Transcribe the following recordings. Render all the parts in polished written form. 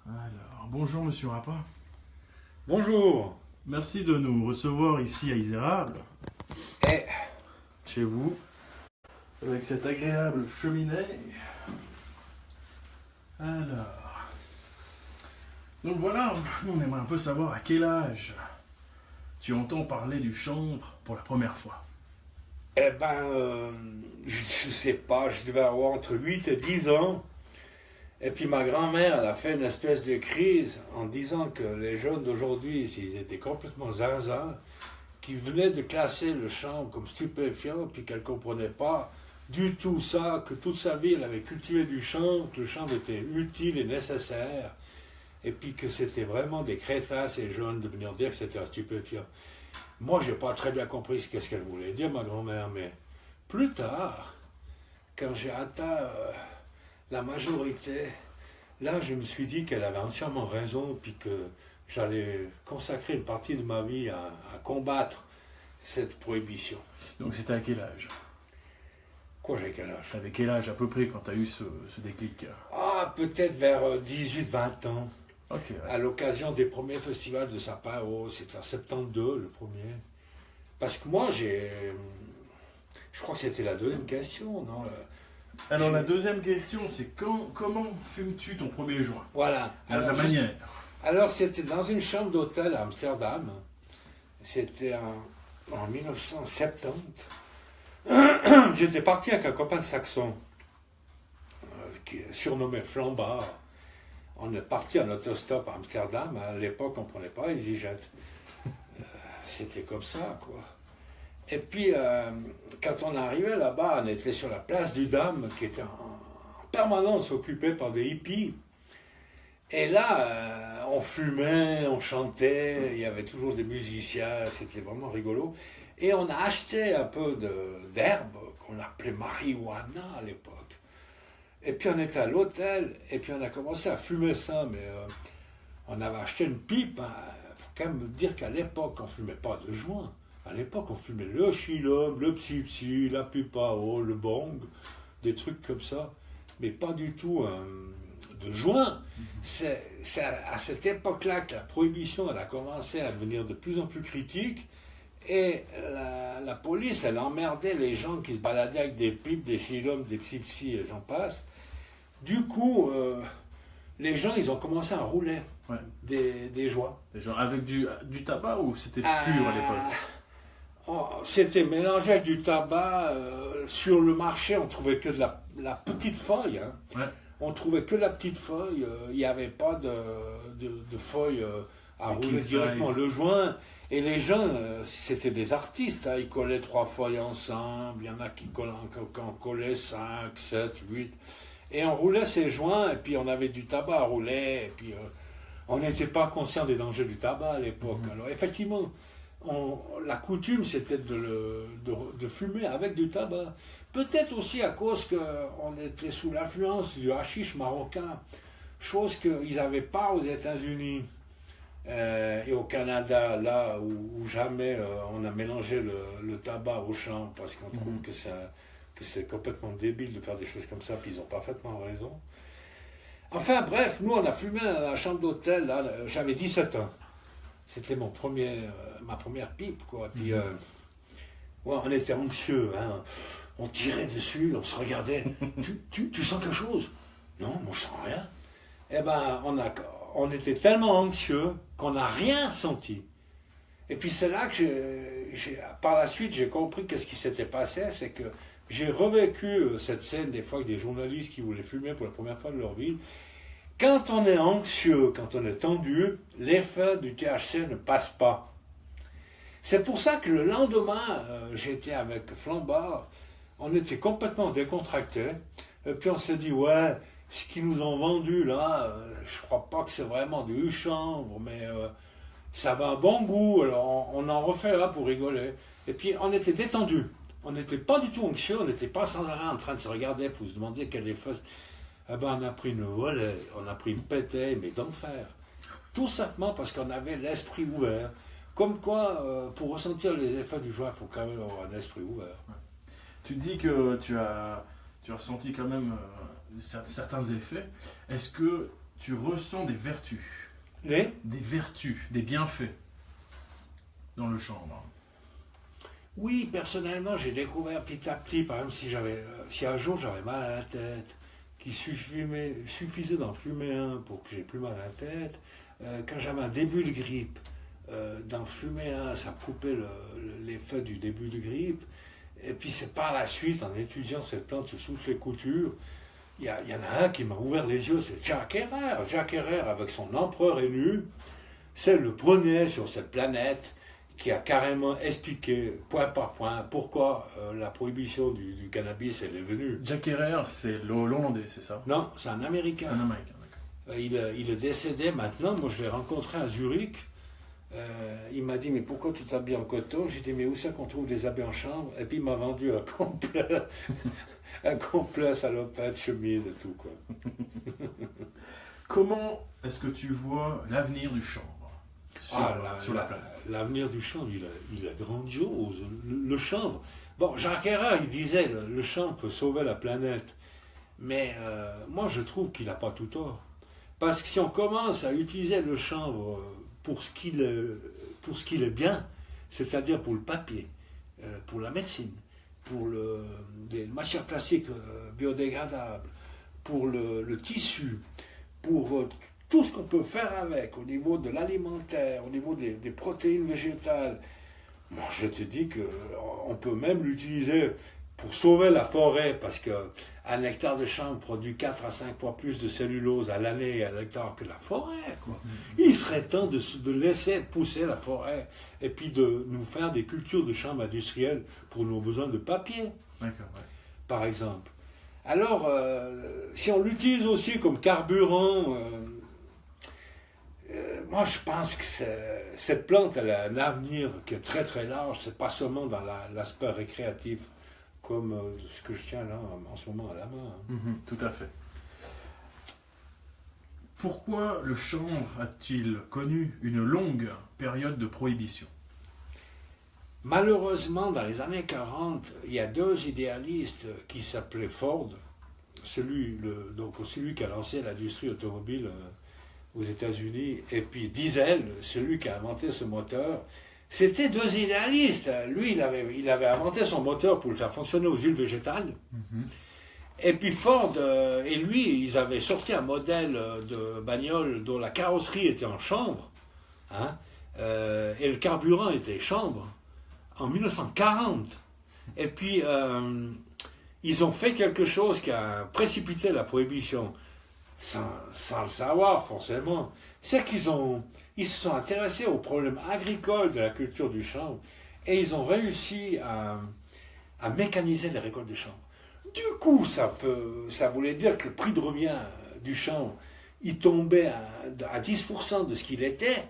Alors, bonjour Monsieur Rappa. Bonjour. Merci de nous recevoir ici à Isérable, Eh, chez vous, avec cette agréable cheminée. Alors, donc voilà, nous on aimerait un peu savoir à quel âge tu entends parler du chanvre pour la première fois. je sais pas, je devais avoir entre 8 et 10 ans. Et puis ma grand-mère, elle a fait une espèce de crise en disant que les jeunes d'aujourd'hui, ils étaient complètement zinzin, qu'ils venaient de classer le chanvre comme stupéfiant, puis qu'elle ne comprenait pas du tout ça, que toute sa vie, elle avait cultivé du chanvre, que le chanvre était utile et nécessaire, et puis que c'était vraiment des crétins, ces jeunes, de venir dire que c'était un stupéfiant. Moi, j'ai pas très bien compris ce qu'elle voulait dire, ma grand-mère, mais plus tard, quand j'ai atteint la majorité, là, je me suis dit qu'elle avait entièrement raison, puis que j'allais consacrer une partie de ma vie à combattre cette prohibition. Donc c'était à quel âge? Quoi, j'ai quel âge? T'avais quel âge à peu près quand t'as eu ce déclic? Ah, peut-être vers 18-20 ans, Ok, ouais. à l'occasion des premiers festivals de Sapin Haut, c'était en 72 le premier. Parce que moi, je crois que c'était la deuxième question, non? Alors la deuxième question, c'est comment fumes-tu ton premier joint? Voilà. La manière. Alors, c'était dans une chambre d'hôtel à Amsterdam. C'était en 1970. J'étais parti avec un copain de Saxon, qui est surnommé Flambard. On est parti en autostop à Amsterdam. À l'époque, on ne prenait pas EasyJet. C'était comme ça, quoi. Et puis, quand on arrivait là-bas, on était sur la place du Dam, qui était en permanence occupée par des hippies. Et là, on fumait, on chantait, il y avait toujours des musiciens, c'était vraiment rigolo. Et on a acheté un peu d'herbe, qu'on appelait marijuana à l'époque. Et puis on était à l'hôtel, et puis on a commencé à fumer ça, mais on avait acheté une pipe. Il faut quand même me dire qu'à l'époque, on ne fumait pas de joint. À l'époque, on fumait le chilum, le psi-psi, la pipe à eau, le bong, des trucs comme ça. Mais pas du tout de joint. C'est à cette époque-là que la prohibition elle a commencé à devenir de plus en plus critique. Et la police, elle emmerdait les gens qui se baladaient avec des pipes, des chilums, des psi-psi et j'en passe. Du coup, les gens, ils ont commencé à rouler des joints. Genre avec du tabac ou c'était pur à l'époque? C'était mélangé avec du tabac. Sur le marché, on trouvait que de la petite feuille. Hein. Ouais. On trouvait que la petite feuille. Il n'y avait pas de feuille à rouler directement le joint. Et les gens, c'était des artistes. Hein. Ils collaient 3 feuilles ensemble. Il y en a qui en collaient 5, 7, 8. Et on roulait ces joints. Et puis on avait du tabac à rouler. Et puis on n'était pas conscient des dangers du tabac à l'époque. Alors effectivement, la coutume, c'était de fumer avec du tabac. Peut-être aussi à cause qu'on était sous l'influence du hashish marocain, chose qu'ils n'avaient pas aux États-Unis et au Canada, là où jamais on a mélangé le tabac au chanvre, parce qu'on trouve que c'est complètement débile de faire des choses comme ça, puis ils ont parfaitement raison. Enfin bref, nous on a fumé dans la chambre d'hôtel, là, j'avais 17 ans. C'était ma première pipe, quoi. Puis, on était anxieux, hein. On tirait dessus, on se regardait. Tu sens quelque chose? Non, moi je sens rien. Eh ben, on était tellement anxieux qu'on n'a rien senti. Et puis c'est là que par la suite, j'ai compris qu'est-ce qui s'était passé, c'est que j'ai revécu cette scène des fois avec des journalistes qui voulaient fumer pour la première fois de leur vie. Quand on est anxieux, quand on est tendu, l'effet du THC ne passe pas. C'est pour ça que le lendemain, j'étais avec Flambard, on était complètement décontractés, et puis on s'est dit, ouais, ce qu'ils nous ont vendu là, je crois pas que c'est vraiment du chanvre, mais ça avait un bon goût, alors on en refait là pour rigoler. Et puis on était détendus, on n'était pas du tout anxieux, on n'était pas sans arrêt en train de se regarder pour se demander quel effet. Eh ben, on a pris une volée, on a pris une pétaille, mais d'enfer. Tout simplement parce qu'on avait l'esprit ouvert. Comme quoi, pour ressentir les effets du joint, il faut quand même avoir un esprit ouvert. Tu dis que tu as ressenti quand même certains effets. Est-ce que tu ressens des vertus. Des vertus, des bienfaits dans le chanvre. Oui, personnellement, j'ai découvert petit à petit, par exemple, si un jour j'avais mal à la tête, qu'il suffisait d'en fumer un pour que j'ai plus mal à la tête, quand j'avais un début de grippe, d'en fumer un, ça coupait l'effet du début de grippe, et puis c'est par la suite, en étudiant cette plante sous toutes les coutures, il y en a un qui m'a ouvert les yeux, c'est Jacques Herrère. Jacques Herrère, avec son Empereur est nu, c'est le premier sur cette planète qui a carrément expliqué, point par point, pourquoi la prohibition du cannabis elle est venue. Jacques Herrère, c'est l'Hollandais, c'est ça? Non, c'est un Américain. Un Américain, d'accord. Il est décédé maintenant, moi je l'ai rencontré à Zurich. Il m'a dit, mais pourquoi tu t'habilles en coton? J'ai dit, mais où c'est qu'on trouve des habits en chambre? Et puis il m'a vendu un complet salopette, chemise et tout, quoi. Comment est-ce que tu vois l'avenir du chanvre sur la planète? L'avenir du chanvre, il est grandiose. Le chanvre, bon, Jacques Herrera, il disait, le chanvre peut sauver la planète. Mais moi, je trouve qu'il n'a pas tout tort. Parce que si on commence à utiliser le chanvre pour ce qu'il est bien, c'est-à-dire pour le papier, pour la médecine, pour les matières plastiques biodégradables, pour le tissu, pour tout ce qu'on peut faire avec, au niveau de l'alimentaire, au niveau des protéines végétales, moi je te dis qu'on peut même l'utiliser pour sauver la forêt, parce qu'un hectare de chanvre produit 4 à 5 fois plus de cellulose à l'année à l'hectare que la forêt, quoi. Il serait temps de laisser pousser la forêt et puis de nous faire des cultures de chanvre industrielles pour nos besoins de papier, par exemple. Alors, si on l'utilise aussi comme carburant, moi je pense que cette plante elle a un avenir qui est très très large, c'est pas seulement dans l'aspect récréatif, comme ce que je tiens là en ce moment à la main. Tout à fait. Pourquoi le chanvre a-t-il connu une longue période de prohibition? Malheureusement, dans les années 40, il y a deux idéalistes qui s'appelaient Ford, celui qui a lancé l'industrie automobile aux États-Unis, et puis Diesel, celui qui a inventé ce moteur. C'était deux idéalistes. Lui, il avait inventé son moteur pour le faire fonctionner aux huiles végétales. Et puis Ford et lui, ils avaient sorti un modèle de bagnole dont la carrosserie était en chanvre, et le carburant était chanvre, en 1940. Et puis, ils ont fait quelque chose qui a précipité la prohibition, sans le savoir forcément. C'est qu'ils se sont intéressés aux problèmes agricoles de la culture du chanvre, et ils ont réussi à mécaniser les récoltes de chanvre. Du coup, ça voulait dire que le prix de revient du chanvre, il tombait à 10% de ce qu'il était.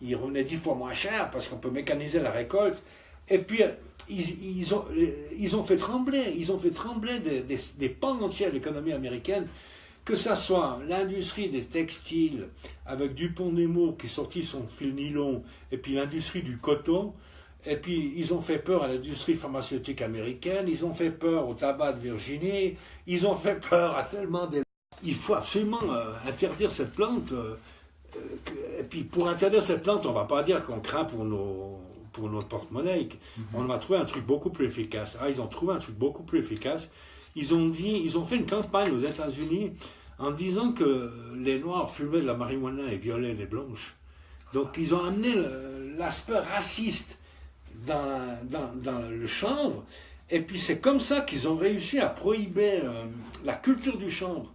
Il revenait 10 fois moins cher parce qu'on peut mécaniser la récolte. Et puis, ils ont fait trembler des pans entiers de l'économie américaine, que ça soit l'industrie des textiles, avec Dupont Nemours qui sortit son fil nylon, et puis l'industrie du coton. Et puis, ils ont fait peur à l'industrie pharmaceutique américaine, ils ont fait peur au tabac de Virginie, ils ont fait peur à tellement de... Il faut absolument interdire cette plante. Et puis, pour interdire cette plante, on ne va pas dire qu'on craint pour notre porte-monnaie. On va trouver un truc beaucoup plus efficace. Ils ont trouvé un truc beaucoup plus efficace. Ils ont fait une campagne aux États-Unis en disant que les Noirs fumaient de la marijuana et violaient les Blanches. Donc, ils ont amené l'aspect raciste dans le chanvre, et puis c'est comme ça qu'ils ont réussi à prohiber la culture du chanvre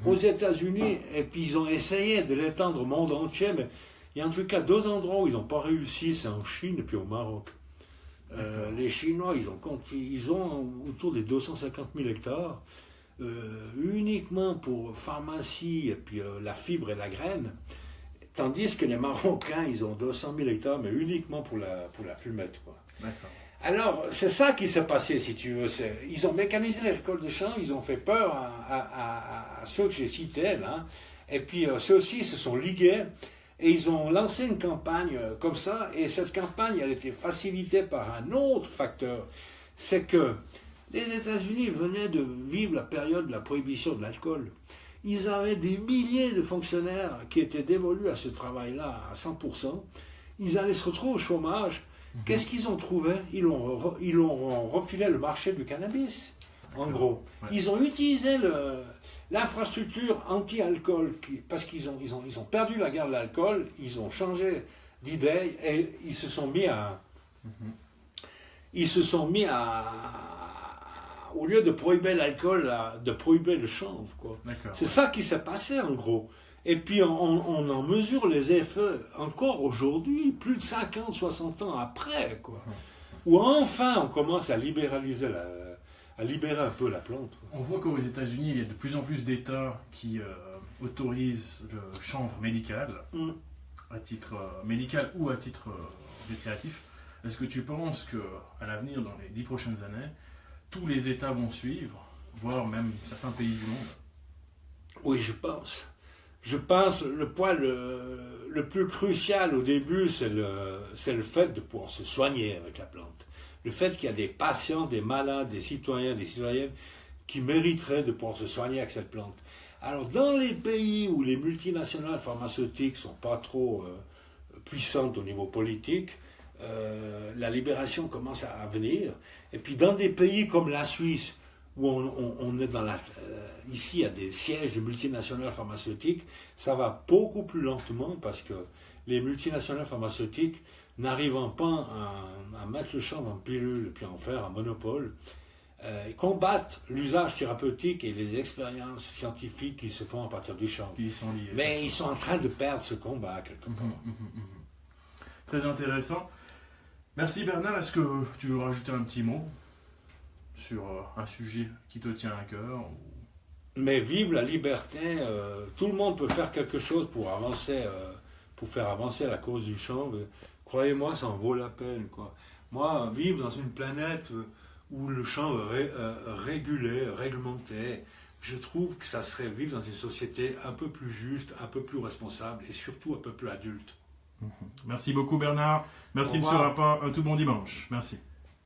aux États-Unis, et puis ils ont essayé de l'étendre au monde entier, mais il y a en tout cas deux endroits où ils n'ont pas réussi, c'est en Chine et puis au Maroc. Les Chinois, ils ont autour des 250 000 hectares, uniquement pour pharmacie, et puis la fibre et la graine. Tandis que les Marocains, ils ont 200 000 hectares, mais uniquement pour la fumette, quoi. D'accord. Alors, c'est ça qui s'est passé, si tu veux. Ils ont mécanisé les récoltes de chanvre, ils ont fait peur à ceux que j'ai cités, là. Et puis, ceux-ci se sont ligués, et ils ont lancé une campagne comme ça, et cette campagne, elle était facilitée par un autre facteur. C'est que les États-Unis venaient de vivre la période de la prohibition de l'alcool. Ils avaient des milliers de fonctionnaires qui étaient dévolus à ce travail-là à 100%. Ils allaient se retrouver au chômage. Qu'est-ce qu'ils ont trouvé? Ils ont refilé le marché du cannabis, en gros. Ouais. Ils ont utilisé l'infrastructure anti-alcool, parce qu'ils ont perdu la guerre de l'alcool, ils ont changé d'idée et ils se sont mis à... Au lieu de prohiber l'alcool, de prohiber le chanvre, quoi. C'est ça qui s'est passé, en gros. Et puis on en mesure les effets encore aujourd'hui, plus de 50, 60 ans après, quoi. Où enfin on commence à libéraliser à libérer un peu la plante, quoi. On voit qu'aux États-Unis, il y a de plus en plus d'États qui autorisent le chanvre médical, à titre médical ou à titre récréatif. Est-ce que tu penses qu'à l'avenir, dans les 10 prochaines années, tous les États vont suivre, voire même certains pays du monde? Oui, je pense. Je pense le point le plus crucial au début, c'est le fait de pouvoir se soigner avec la plante. Le fait qu'il y a des patients, des malades, des citoyens, des citoyennes qui mériteraient de pouvoir se soigner avec cette plante. Alors, dans les pays où les multinationales pharmaceutiques ne sont pas trop puissantes au niveau politique, la libération commence à venir. Et puis, dans des pays comme la Suisse, où on est dans ici, il y a des sièges de multinationales pharmaceutiques, ça va beaucoup plus lentement parce que les multinationales pharmaceutiques, n'arrivant pas à mettre le chanvre en pilule et puis en faire un monopole, combattent l'usage thérapeutique et les expériences scientifiques qui se font à partir du chanvre. Mais ils sont en train de perdre ce combat quelque part. Très intéressant. Merci Bernard. Est-ce que tu veux rajouter un petit mot sur un sujet qui te tient à cœur? Mais vive la liberté, tout le monde peut faire quelque chose pour faire avancer la cause du chanvre. Croyez-moi, ça en vaut la peine, quoi. Moi, vivre dans une planète où le chanvre est régulé, réglementé, je trouve que ça serait vivre dans une société un peu plus juste, un peu plus responsable et surtout un peu plus adulte. Merci beaucoup Bernard. Merci M. Rapin. Un tout bon dimanche. Merci.